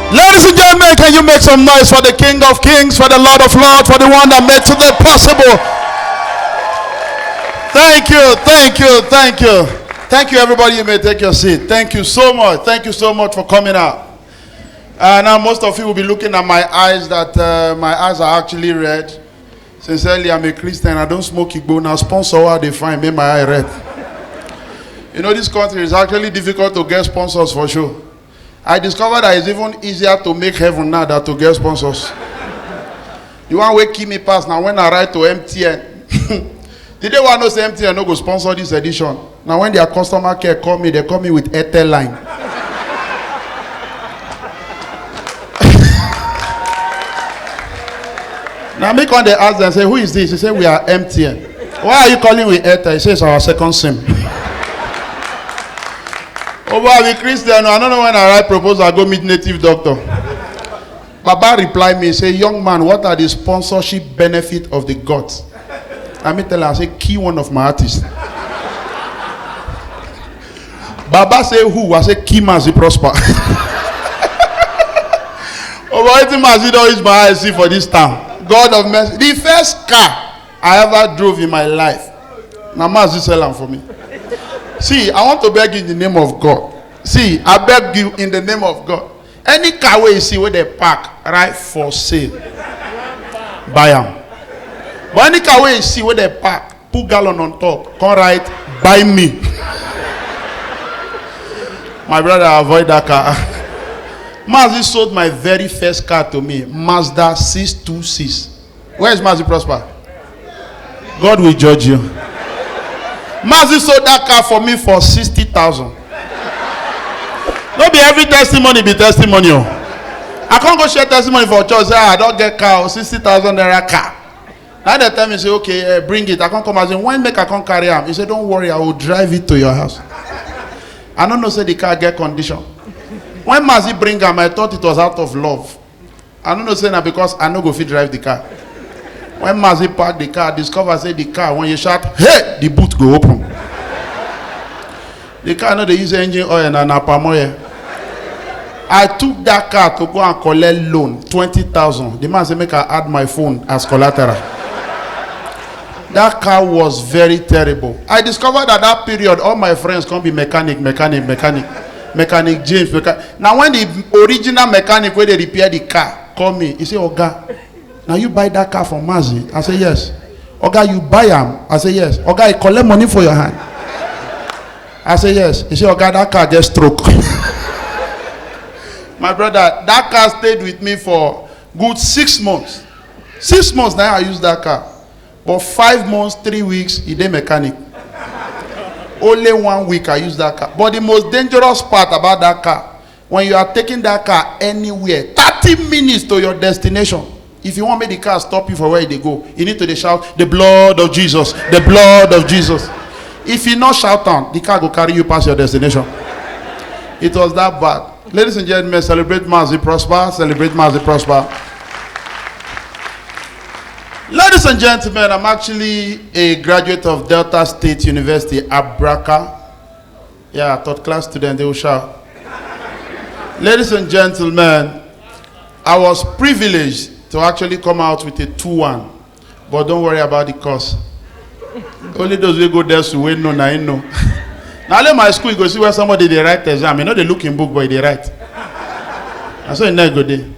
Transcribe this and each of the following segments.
Ladies and gentlemen, can you make some noise for the King of Kings, for the Lord of Lords, for the one that made today possible? Thank you, thank you, thank you. Thank you, everybody. You may take your seat. Thank you so much. Thank you so much for coming out. Now, most of you will be looking at my eyes, that my eyes are actually red. Sincerely, I'm a Christian. I don't smoke Igbo. Now, sponsor what they find, make my eye red. You know, this country is actually difficult to get sponsors for sure. I discovered that it's even easier to make heaven now than to get sponsors. The one way keep me pass now when I write to MTN. Did they want to say MTN no go sponsor this edition? Now when their customer care call me, they call me with Airtel line. Now me when they ask them, say, who is this? He say, we are MTN. Why are you calling with Airtel? He says, our second SIM. Oh, boy, I'm a Christian. I don't know when I write proposal, I go meet native doctor. Baba reply me, say, young man, what are the sponsorship benefit of the gods? I mean, tell her, I say, key one of my artists. Baba say, who? I say, key Mazi Prosper. Oh, boy, it's Mazi is my eyes see for this town. God of mercy. The first car I ever drove in my life. Now, Mazi sell them for me. See, I want to beg you in the name of God. See, I beg you in the name of God. Any car where you see where they park, right, for sale, buy them. But any car where you see where they park, put gallon on top, come right, buy me. My brother, avoid that car. Mazi sold my very first car to me, Mazda 626. Where is Mazi Prosper? God will judge you. Mazi sold that car for me for 60,000. Not be every testimony be testimony. I can't go share testimony for church. Say, I don't get car, 60,000 naira car. Now they tell me, say, okay, bring it. I can't come and say, when make I can't carry him? He said, don't worry, I will drive it to your house. I don't know, say the car get condition. When Mazi bring him, I thought it was out of love. I don't know, say that because I know go fit drive the car. When Mazi park the car, discover say the car, when you shout, hey, the boot go open. The car, no, they use engine oil and palm oil. I took that car to go and collect loan, 20,000. The man said, make I add my phone as collateral. That car was very terrible. I discovered at that period, all my friends come be mechanic James. Now when the original mechanic, where they repair the car, call me, he say, Oga, now you buy that car from Mazi? I say, yes. Oga, you buy him? I say, yes. Oga, I collect money for your hand? I say, yes. He say, Oga, that car get stroke. My brother, that car stayed with me for good 6 months. 6 months now I use that car. But 5 months, 3 weeks, he did mechanic. Only 1 week I use that car. But the most dangerous part about that car, when you are taking that car anywhere, 30 minutes to your destination. If you want me the car stop you for where they go, you need to shout, the blood of Jesus, the blood of Jesus. If you not shout on, the car will carry you past your destination. It was that bad. Ladies and gentlemen, celebrate Mazi Prosper. Celebrate Mazi Prosper. Ladies and gentlemen, I'm actually a graduate of Delta State University, Abraka. Yeah, third class student, they will shout. Ladies and gentlemen, I was privileged to actually come out with a 2-1. But don't worry about the course. Only those who go there to wait, no, I know. Now let my school, you go see where somebody they write the exam. You know they look in book, but they write. I saw you never go there.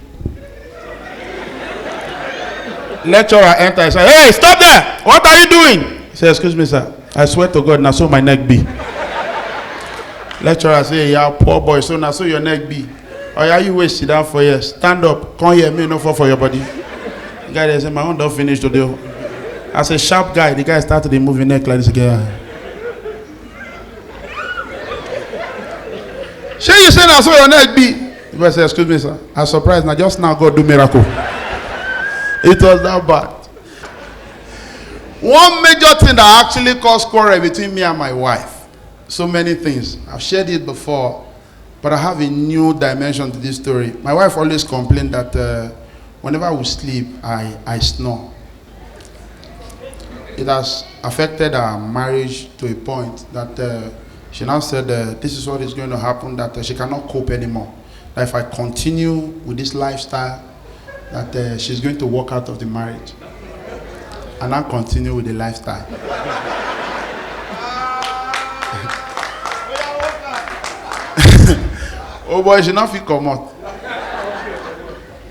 Lecturer enter and say, hey, stop there! What are you doing? He said, excuse me, sir. I swear to God, now so my neck be. Lecturer say, yeah, poor boy, so now so your neck be. Oh, yeah, you wait, sit down for years. Stand up, come here, me no fall for your body. The guy there said, my own don't finish today. As a sharp guy, the guy started to move his neck like this again. Sure, you say now so your neck be. The boy said, excuse me, sir. I'm surprised now, just now God do miracle. It was that bad. One major thing that actually caused quarrel between me and my wife. So many things. I've shared it before, but I have a new dimension to this story. My wife always complained that whenever we sleep, I snore. It has affected our marriage to a point that she now said this is what is going to happen, that she cannot cope anymore. that if I continue with this lifestyle, that she's going to walk out of the marriage. And I continue with the lifestyle. Oh boy, she not fit come out.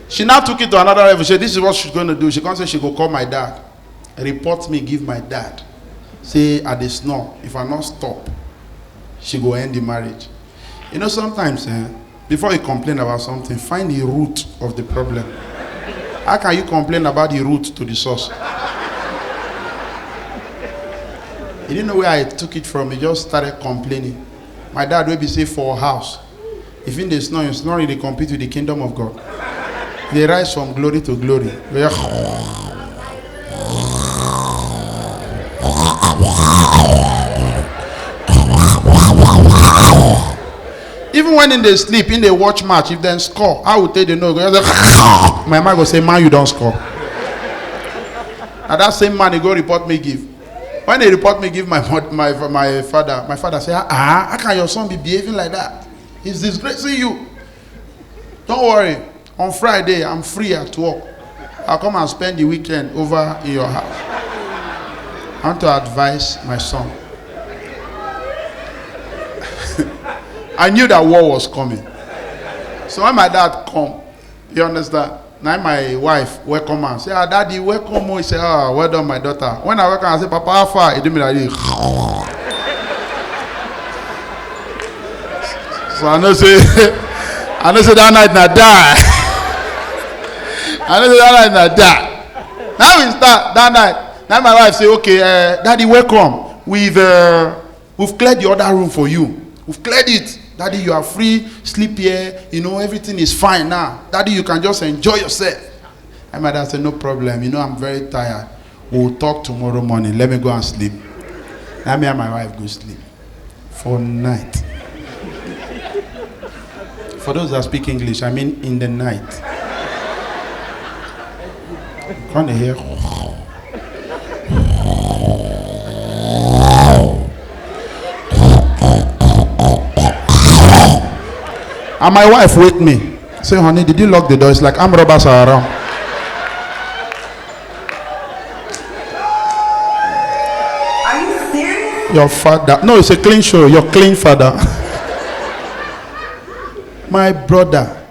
She now took it to another level. She said, this is what she's going to do. She can't say she go call my dad. Report me, give my dad. Say, at the snore, if I not stop, she go end the marriage. You know, sometimes, before you complain about something, find the root of the problem. How can you complain about the root to the source? You didn't know where I took it from. He just started complaining. My dad will be say for a house. If in the snoring, they compete with the kingdom of God. They rise from glory to glory. Even when in they sleep, in they watch match, if they score, I would tell you no. My man go say, man, you don't score. And that same man, he go report me give. When they report me give my father say, how can your son be behaving like that? He's disgracing you. Don't worry. On Friday, I'm free at work. I'll come and spend the weekend over in your house. I want to advise my son. I knew that war was coming. So when my dad come, you understand? Now my wife welcome her. Say, daddy, welcome. He say, well done, my daughter. When I welcome, I say, Papa, how far? He do me like this. So I know say that night na die. I know say that night na die. Now we start that night. Now my wife say, okay, daddy, welcome. We've cleared the other room for you. We've cleared it. Daddy, you are free, sleep here, you know, everything is fine now. Daddy, you can just enjoy yourself. And my dad said, no problem, you know, I'm very tired. We'll talk tomorrow morning. Let me go and sleep. Now me and my wife go sleep for night. For those that speak English, I mean in the night. Can't you hear? And my wife wake me. Say, honey, did you lock the door? It's like armed robbers are around. Are you serious? Your father. No, it's a clean show. Your clean father. My brother.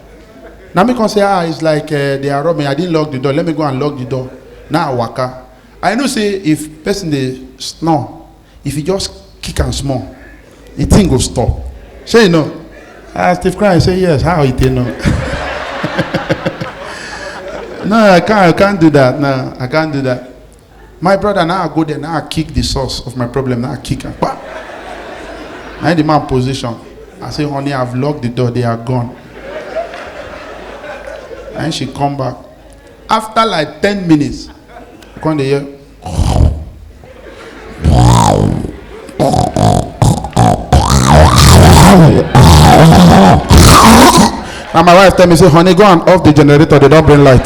Now me can say, it's like they are robbing. I didn't lock the door. Let me go and lock the door. Now I waka. I know say if person they snore, if you just kick and small, the thing will stop. Say you know. Steve Cry say yes. How it you know? No, I can't do that. No, I can't do that. My brother, now I go there, now I kick the source of my problem. Now I kick and I the man position. I say, honey, I've locked the door, they are gone. And she come back. After like 10 minutes, come to hear. Now my wife tell me, say, honey, go and off the generator, they don't bring light.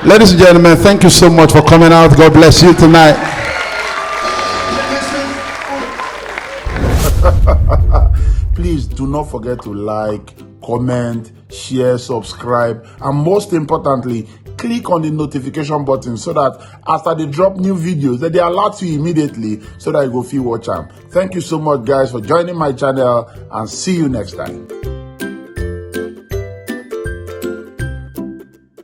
Ladies and gentlemen, thank you so much for coming out. God bless you tonight. Please do not forget to like, comment, share, subscribe, and most importantly, click on the notification button so that after they drop new videos, that they alert you immediately so that you go feel watch them. Thank you so much, guys, for joining my channel, and see you next time.